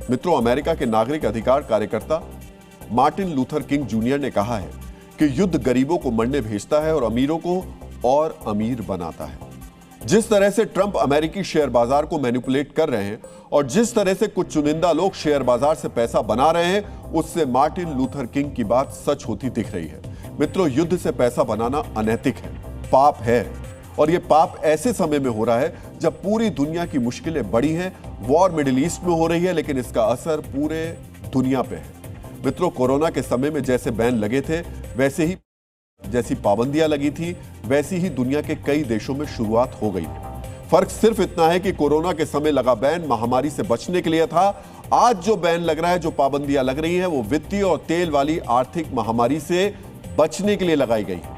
मित्रों, अमेरिका के नागरिक अधिकार कार्यकर्ता मार्टिन लूथर किंग जूनियर ने कहा है कि युद्ध गरीबों को मरने भेजता है और अमीरों को और अमीर बनाता है। जिस तरह से ट्रंप अमेरिकी शेयर बाजार को मैनिपुलेट कर रहे हैं और जिस तरह से कुछ चुनिंदा लोग शेयर बाजार से पैसा बना रहे हैं, उससे मार्टिन लूथर किंग की बात सच होती दिख रही है। मित्रों, युद्ध से पैसा बनाना अनैतिक है, पाप है, और यह पाप ऐसे समय में हो रहा है जब पूरी दुनिया की मुश्किलें बड़ी हैं। वॉर मिडिल ईस्ट में हो रही है, लेकिन इसका असर पूरे दुनिया पे है। मित्रों, कोरोना के समय में जैसे बैन लगे थे, वैसे ही जैसी पाबंदियां लगी थी, वैसी ही दुनिया के कई देशों में शुरुआत हो गई है। फर्क सिर्फ इतना है कि कोरोना के समय लगा बैन महामारी से बचने के लिए था। आज जो बैन लग रहा है, जो पाबंदियां लग रही हैं, वो वित्तीय और तेल वाली आर्थिक महामारी से बचने के लिए लगाई गई है।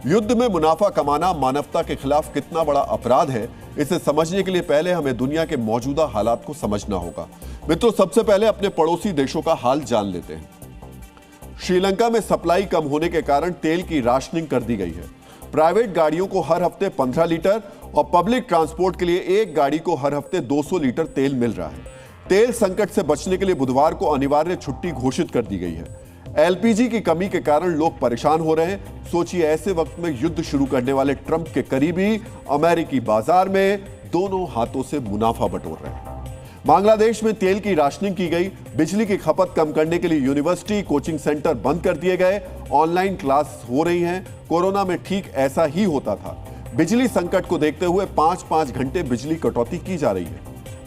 युद्ध में मुनाफा कमाना मानवता के खिलाफ कितना बड़ा अपराध है, इसे समझने के लिए पहले हमें दुनिया के मौजूदा हालात को समझना होगा। मित्रों, सबसे पहले अपने पड़ोसी देशों का हाल जान लेते हैं। श्रीलंका में सप्लाई कम होने के कारण तेल की राशनिंग कर दी गई है। प्राइवेट गाड़ियों को हर हफ्ते 15 लीटर और पब्लिक ट्रांसपोर्ट के लिए एक गाड़ी को हर हफ्ते 200 लीटर तेल मिल रहा है। तेल संकट से बचने के लिए बुधवार को अनिवार्य छुट्टी घोषित कर दी गई है। एलपीजी की कमी के कारण लोग परेशान हो रहे हैं। सोचिए, ऐसे वक्त में युद्ध शुरू करने वाले ट्रंप के करीबी अमेरिकी बाजार में दोनों हाथों से मुनाफा बटोर रहे हैं। बांग्लादेश में तेल की राशनिंग की गई। बिजली की खपत कम करने के लिए यूनिवर्सिटी, कोचिंग सेंटर बंद कर दिए गए। ऑनलाइन क्लास हो रही हैं। कोरोना में ठीक ऐसा ही होता था। बिजली संकट को देखते हुए 5-5 घंटे बिजली कटौती की जा रही है।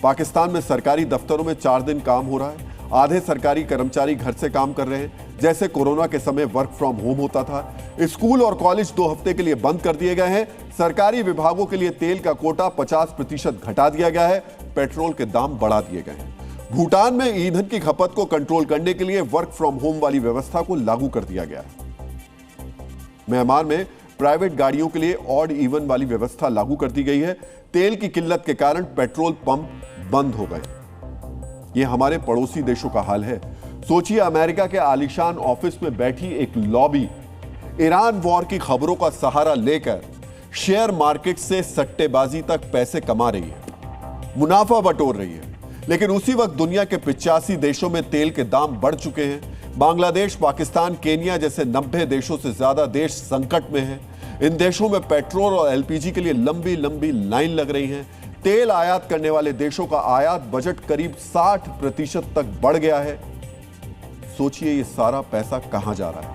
पाकिस्तान में सरकारी दफ्तरों में 4 दिन काम हो रहा है। आधे सरकारी कर्मचारी घर से काम कर रहे हैं, जैसे कोरोना के समय वर्क फ्रॉम होम होता था। स्कूल और कॉलेज 2 हफ्ते के लिए बंद कर दिए गए हैं। सरकारी विभागों के लिए तेल का कोटा 50% घटा दिया गया है। पेट्रोल के दाम बढ़ा दिए गए हैं। भूटान में ईंधन की खपत को कंट्रोल करने के लिए वर्क फ्रॉम होम वाली व्यवस्था को लागू कर दिया गया है। म्यांमार में प्राइवेट गाड़ियों के लिए ऑड इवन वाली व्यवस्था लागू कर दी गई है। तेल की किल्लत के कारण पेट्रोल पंप बंद हो गए। यह हमारे पड़ोसी देशों का हाल है। सोचिए, अमेरिका के आलीशान ऑफिस में बैठी एक लॉबी ईरान वॉर की खबरों का सहारा लेकर शेयर मार्केट से सट्टेबाजी तक पैसे कमा रही है, मुनाफा बटोर रही है। लेकिन उसी वक्त दुनिया के 85 देशों में तेल के दाम बढ़ चुके हैं। बांग्लादेश, पाकिस्तान, केनिया जैसे 90 देशों से ज्यादा देश संकट में हैं। इन देशों में पेट्रोल और एलपीजी के लिए लंबी लंबी लाइन लग रही है। तेल आयात करने वाले देशों का आयात बजट करीब 60% तक बढ़ गया है। सोचिए, ये सारा पैसा कहां जा रहा है?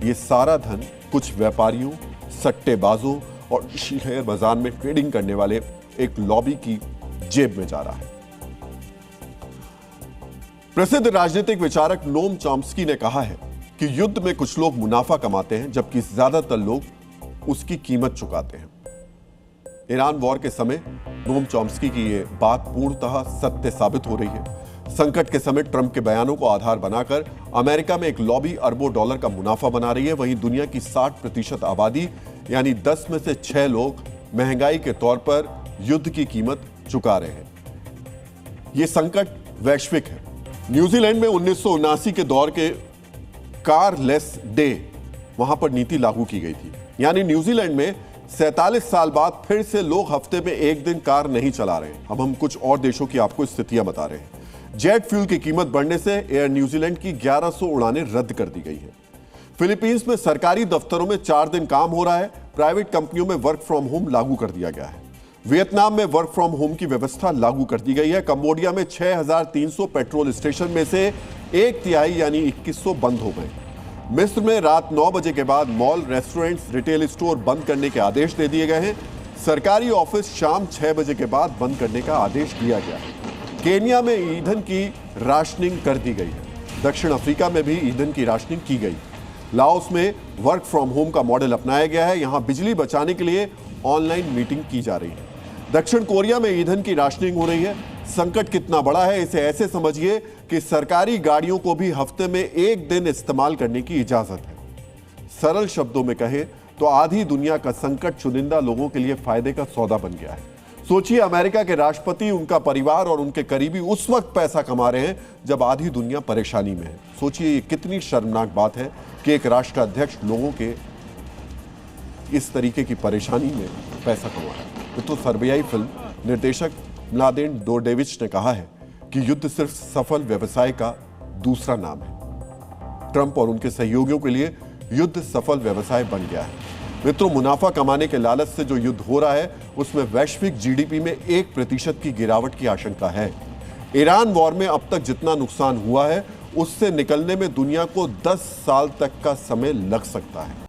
ये सारा धन कुछ व्यापारियों, सट्टेबाजों और शेयर बाजार में ट्रेडिंग करने वाले एक लॉबी की जेब में जा रहा है। प्रसिद्ध राजनीतिक विचारक नोम चॉम्स्की ने कहा है कि युद्ध में कुछ लोग मुनाफा कमाते हैं, जबकि ज्यादातर लोग उसकी कीमत चुकाते हैं। ईरान वॉर के समय नोम चॉम्स्की की यह बात पूर्णतः सत्य साबित हो रही है। संकट के समय ट्रंप के बयानों को आधार बनाकर अमेरिका में एक लॉबी अरबों डॉलर का मुनाफा बना रही है। वहीं दुनिया की 60% आबादी यानी 10 में से 6 लोग महंगाई के तौर पर युद्ध की कीमत चुका रहे हैं। यह संकट वैश्विक है। न्यूजीलैंड में 1979 के दौर के कारलेस डे, वहां पर नीति लागू की गई थी। यानी न्यूजीलैंड में 47 साल बाद फिर से लोग हफ्ते में एक दिन कार नहीं चला रहे। अब हम कुछ और देशों की आपको स्थितियां बता रहे हैं। जेट फ्यूल की कीमत बढ़ने से एयर न्यूजीलैंड की 1100 उड़ानें रद्द कर दी गई है। फिलीपींस में सरकारी दफ्तरों में 4 दिन काम हो रहा है। प्राइवेट कंपनियों में वर्क फ्रॉम होम लागू कर दिया गया है। वियतनाम में वर्क फ्रॉम होम की व्यवस्था लागू कर दी गई है। कंबोडिया में 6300 पेट्रोल स्टेशन में से 1/3 यानी 2100 बंद हो गए। मिस्र में रात 9 बजे के बाद मॉल, रेस्टोरेंट्स, रिटेल स्टोर बंद करने के आदेश दे दिए गए हैं। सरकारी ऑफिस शाम 6 बजे के बाद बंद करने का आदेश दिया गया है। केनिया में ईंधन की राशनिंग कर दी गई है। दक्षिण अफ्रीका में भी ईंधन की राशनिंग की गई। लाओस में वर्क फ्रॉम होम का मॉडल अपनाया गया है। यहां बिजली बचाने के लिए ऑनलाइन मीटिंग की जा रही है। दक्षिण कोरिया में ईंधन की राशनिंग हो रही है। संकट कितना बड़ा है, इसे ऐसे समझिए कि सरकारी गाड़ियों को भी हफ्ते में एक दिन इस्तेमाल करने की इजाजत है। सरल शब्दों में कहें तो आधी दुनिया का संकट चुनिंदा लोगों के लिए फायदे का सौदा बन गया है। सोचिए, अमेरिका के राष्ट्रपति, उनका परिवार और उनके करीबी उस वक्त पैसा कमा रहे हैं जब आधी दुनिया परेशानी में है। सोचिए, ये कितनी शर्मनाक बात है कि एक राष्ट्राध्यक्ष लोगों के इस तरीके की परेशानी में पैसा कमा रहा है। तो सर्बियाई फिल्म निर्देशक म्लादेन डोरडेविच ने कहा है कि युद्ध सिर्फ सफल व्यवसाय का दूसरा नाम है। ट्रंप और उनके सहयोगियों के लिए युद्ध सफल व्यवसाय बन गया है। मित्रों, मुनाफा कमाने के लालच से जो युद्ध हो रहा है उसमें वैश्विक जीडीपी में 1% की गिरावट की आशंका है। ईरान वॉर में अब तक जितना नुकसान हुआ है उससे निकलने में दुनिया को 10 साल तक का समय लग सकता है।